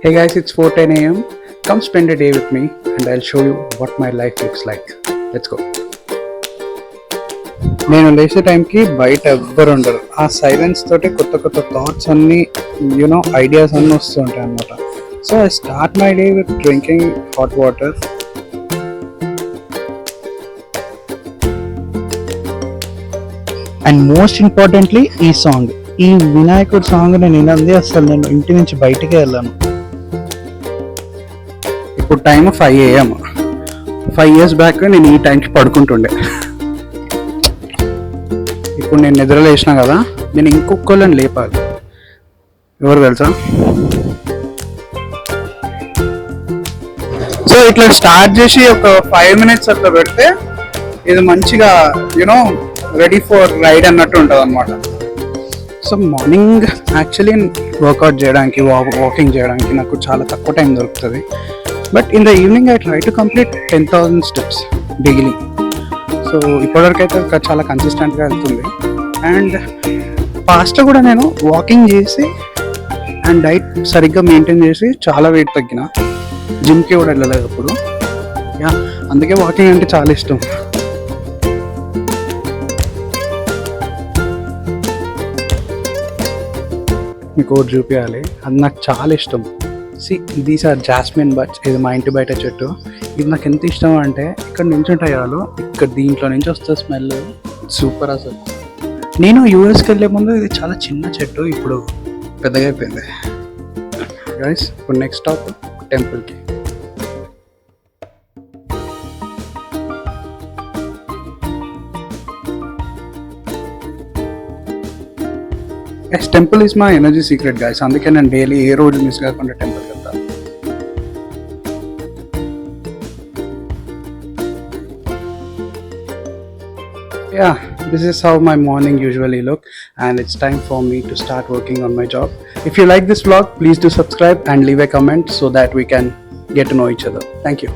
Hey guys, it's 4:10 a.m. Come spend a day with me and I'll show you what my life looks like. Let's go. నేను లేచే టైంకి బయట ఎవ్వరు ఉండరు. ఆ సైలెన్స్ తోటి కొత్త కొత్త థాట్స్ అన్నీ ఐడియాస్ అన్నీ వస్తూ ఉంటాయి అన్నమాట. So I start my day with drinking hot water. And most importantly ఈ సాంగ్, ఈ వినాయకుడి సాంగ్ నేను వినంది అసలు నేను ఇంటి నుంచి బయటికే వెళ్ళాను. ఇప్పుడు టైం 5 AM. 5 years బ్యాక్ నేను ఈ టైంకి పడుకుంటుండే. ఇప్పుడు నేను నిద్ర లేచిన కదా, నేను ఇంకొకళ్ళని లేపాలి. ఎవరు తెలుసా? సో ఇట్లా స్టార్ట్ చేసి ఒక 5 minutes అట్లా పెడితే ఇది మంచిగా రెడీ ఫర్ రైడ్ అన్నట్టు ఉంటుంది అనమాట. సో మార్నింగ్ యాక్చువల్లీ వర్కౌట్ చేయడానికి వాకింగ్ చేయడానికి నాకు చాలా తక్కువ టైం దొరుకుతుంది. But in the evening I try to complete 10,000 steps daily. So ఇప్పటివరకు అయితే చాలా కన్సిస్టెంట్గా వెళ్తుంది. అండ్ పాస్ట్లో కూడా నేను వాకింగ్ చేసి అండ్ డైట్ సరిగ్గా మెయింటైన్ చేసి చాలా వెయిట్ తగ్గిన. జిమ్కి కూడా వెళ్ళలేదు అప్పుడు. అందుకే వాకింగ్ అంటే చాలా ఇష్టం. మీకు ఒకటి చూపించాలి, అది నాకు చాలా ఇష్టం. These are jasmine buds. ఇది మా ఇంటి బయట చెట్టు. ఇది నాకు ఎంత ఇష్టం అంటే ఇక్కడ నుంచి ఉంటాయి చాలు, ఇక్కడ దీంట్లో నుంచి వస్తుంది స్మెల్ సూపర్ అసలు. నేను యూఎస్కి వెళ్ళే ముందు ఇది చాలా చిన్న చెట్టు, ఇప్పుడు పెద్దగా అయిపోయింది. గైస్ ఇప్పుడు నెక్స్ట్ స్టాప్ టెంపుల్కి. Temple is my energy secret guys. అందుకే నేను డైలీ ఏ రోజు మిస్ కాకుండా టెంపుల్కి వెళ్తాను. This is how my morning usually look, and it's time for me to start working on my job. If you like this vlog, please do subscribe and leave a comment so that we can get to know each other. Thank you.